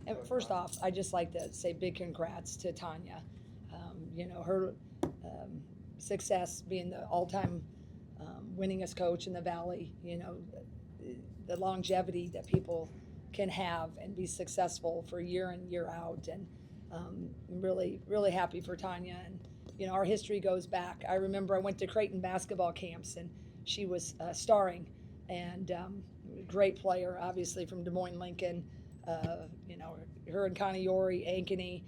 And first off, I just like to say big congrats to Tanya. Her success being the all-time winningest coach in the Valley, the longevity that people can have and be successful for year in, year out. And I'm really, really happy for Tanya. And, our history goes back. I remember I went to Creighton basketball camps and she was starring and great player, obviously from Des Moines, Lincoln. Her and Connie Yori, Ankeny,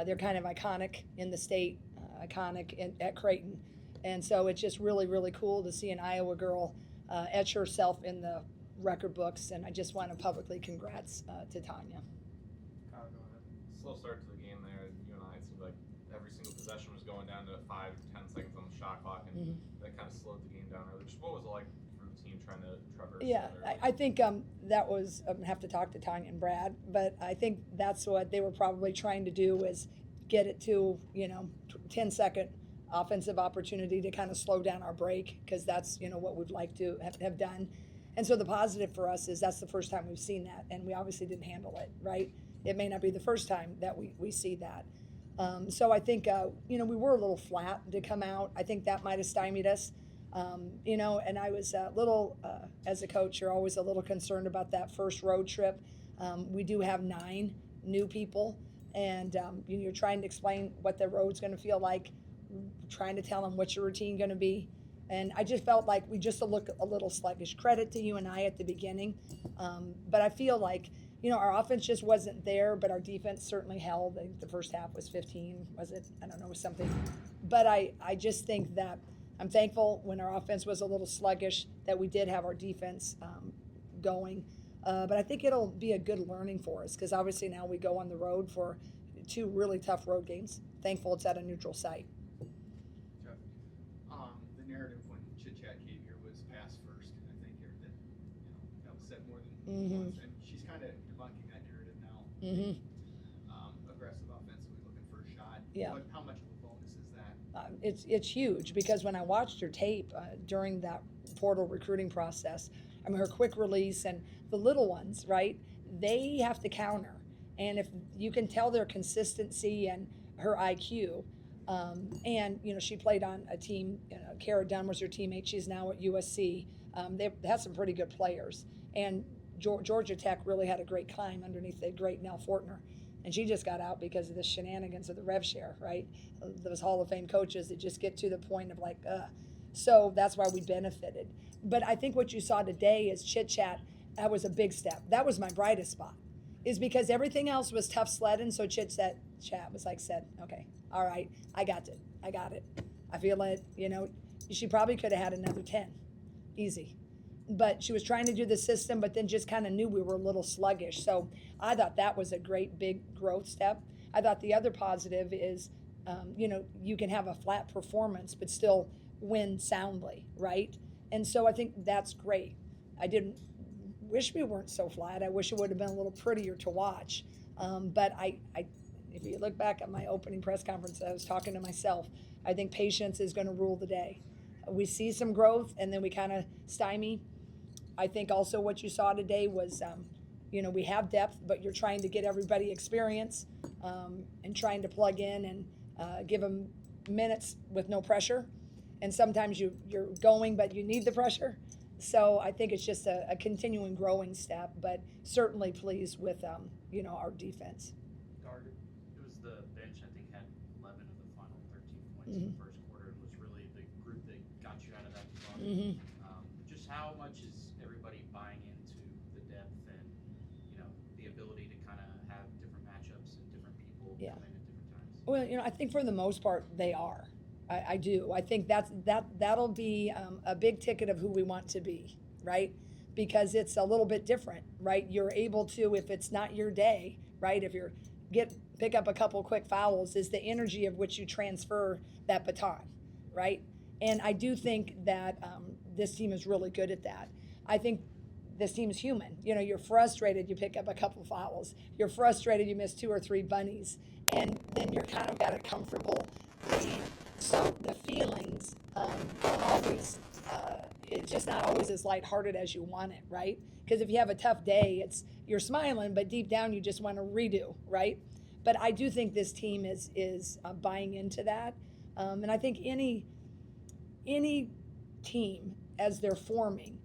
they're kind of iconic in the state, at Creighton. And so it's just really, really cool to see an Iowa girl etch herself in the record books. And I just want to publicly congrats to Tanya. Kyle, go ahead. Slow start to the game there. You and I, it seemed like every single possession was going down to 5 to 10 seconds on the shot clock, and that kind of slowed the game down. Just what was it like for the team trying to traverse? Yeah, I think that was, I'm gonna have to talk to Tanya and Brad, but I think that's what they were probably trying to do is get it to 10-second offensive opportunity to kind of slow down our break, because that's what we'd like to have done. And so the positive for us is that's the first time we've seen that, and we obviously didn't handle it right. It may not be the first time that we see that. So I think we were a little flat to come out. I think that might have stymied us. And I was a little, as a coach, you're always a little concerned about that first road trip. We do have 9 new people, and you're trying to explain what the road's going to feel like, trying to tell them what's your routine going to be. And I just felt like we just look a little sluggish. Credit to you and I at the beginning. But I feel like, our offense just wasn't there, but our defense certainly held. I think the first half was 15, was it? I don't know, something. But I just think that I'm thankful when our offense was a little sluggish that we did have our defense going. But I think it'll be a good learning for us, because obviously now we go on the road for 2 really tough road games. Thankful it's at a neutral site. Jeff, the narrative when Chit Chat came here was pass first. I think here that was said more than once, and she's kind of debunking that narrative now. Aggressive offensively, looking for a shot. Yeah. How much of a bonus is that? It's huge, because when I watched her tape during that portal recruiting process, I mean, her quick release and the little ones, right? They have to counter, and if you can tell their consistency and her IQ, and she played on a team. Kara Dunn was her teammate. She's now at USC. They've had some pretty good players, and Georgia Tech really had a great climb underneath the great Nell Fortner. And she just got out because of the shenanigans of the rev share, right? Those Hall of Fame coaches that just get to the point of like, So that's why we benefited. But I think what you saw today is Chit Chat. That was a big step. That was my brightest spot, is because everything else was tough sledding. So Chit Chat was like, okay, all right, I got it. I feel it. She probably could have had another 10, easy. But she was trying to do the system, but then just kind of knew we were a little sluggish. So I thought that was a great big growth step. I thought the other positive is, you can have a flat performance, but still win soundly, right? And so I think that's great. I didn't wish we weren't so flat. I wish it would have been a little prettier to watch. But if you look back at my opening press conference, I was talking to myself. I think patience is going to rule the day. We see some growth, and then we kind of stymie. I think also what you saw today was, we have depth, but you're trying to get everybody experience and trying to plug in and give them minutes with no pressure. And sometimes you're going, but you need the pressure. So I think it's just a continuing growing step, but certainly pleased with, our defense. It was the bench, I think, had 11 of the final 13 points in the first quarter. It was really the group that got you out of that funk. Just how much is everybody buying into the depth and, the ability to kind of have different matchups and different people come in at different times? Well, I think for the most part they are. I do. I think that'll be a big ticket of who we want to be, right? Because it's a little bit different, right? You're able to, if it's not your day, right? If you're pick up a couple quick fouls, is the energy of which you transfer that baton, right? And I do think that this team is really good at that. I think this team is human. You're frustrated, you pick up a couple fouls. You're frustrated, you miss 2 or 3 bunnies, and then you're kind of got a comfortable lead. So the feelings don't always, it's just not always as lighthearted as you want it, right? Because if you have a tough day, you're smiling, but deep down you just want to redo, right? But I do think this team is buying into that, and I think any team as they're forming,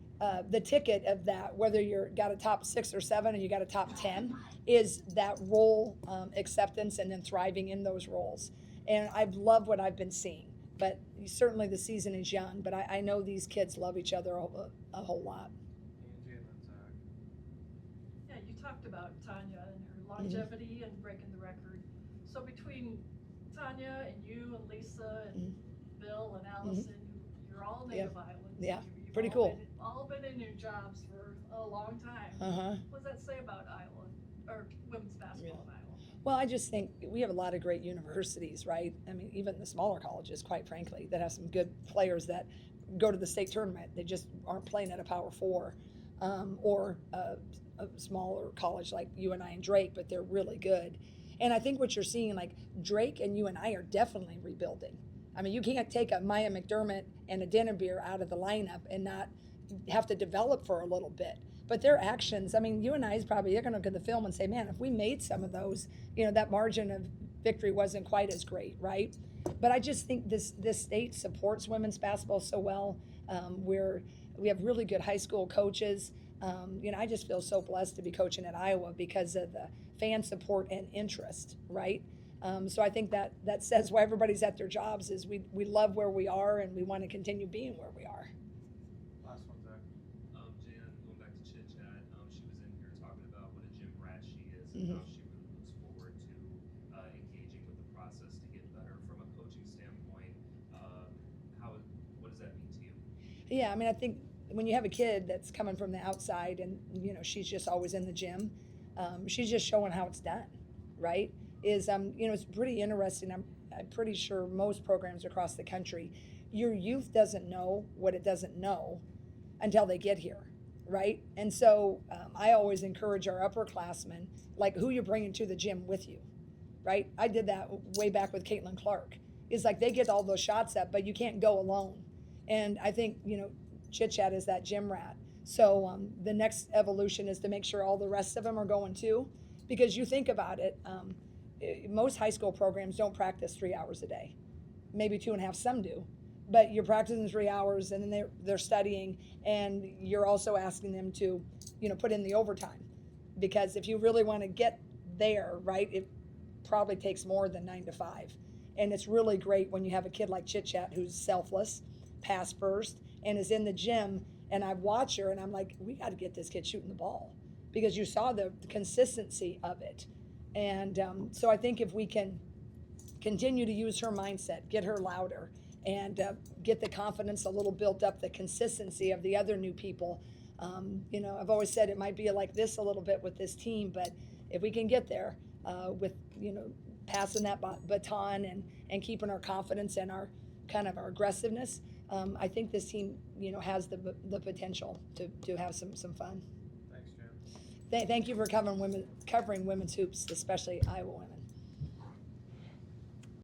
the ticket of that, whether you're got a top 6 or 7 or you got a top 10, is that role acceptance and then thriving in those roles. And I've loved what I've been seeing. But certainly the season is young, but I know these kids love each other a whole lot. Angie and then Zach. Yeah, you talked about Tanya and her longevity and breaking the record. So between Tanya and you and Lisa and Bill and Allison, you're all native Iowans. Yeah, You've pretty all cool. All been in your jobs for a long time. What does that say about Iowa, or women's basketball in Iowa? Well, I just think we have a lot of great universities, right? I mean, even the smaller colleges, quite frankly, that have some good players that go to the state tournament. They just aren't playing at a Power 4 or a smaller college like UNI and Drake, but they're really good. And I think what you're seeing, like Drake and UNI are definitely rebuilding. I mean, you can't take a Maya McDermott and a Dennebeer out of the lineup and not have to develop for a little bit. But their actions, I mean, UNI is probably, they're going to look at the film and say, man, if we made some of those, that margin of victory wasn't quite as great, right? But I just think this state supports women's basketball so well. We have really good high school coaches. I just feel so blessed to be coaching at Iowa because of the fan support and interest, right? So I think that says why everybody's at their jobs is we love where we are and we want to continue being where we are. Last one, Zach. Jan, going back to Chit Chat, she was in here talking about what a gym rat she is and how she really looks forward to engaging with the process to get better from a coaching standpoint. What does that mean to you? Yeah, I mean, I think when you have a kid that's coming from the outside and, she's just always in the gym, she's just showing how it's done, right? It's pretty interesting. I'm pretty sure most programs across the country, your youth doesn't know what it doesn't know until they get here, right? And so I always encourage our upperclassmen, like who you're bringing to the gym with you, right? I did that way back with Caitlin Clark. It's like they get all those shots up, but you can't go alone. And I think, Chit Chat is that gym rat. So the next evolution is to make sure all the rest of them are going too, because you think about it, most high school programs don't practice 3 hours a day, maybe 2.5, some do, but you're practicing 3 hours and then they're studying, and you're also asking them to, put in the overtime, because if you really want to get there, right, it probably takes more than 9 to 5. And it's really great when you have a kid like Chit Chat who's selfless, pass first, and is in the gym, and I watch her and I'm like, we got to get this kid shooting the ball, because you saw the consistency of it. And so I think if we can continue to use her mindset, get her louder, and get the confidence a little built up, the consistency of the other new people. I've always said it might be like this a little bit with this team, but if we can get there with, passing that baton and keeping our confidence and our kind of our aggressiveness, I think this team, has the potential to have some fun. Thanks, Jan. Thank you for covering women's hoops, especially Iowa women.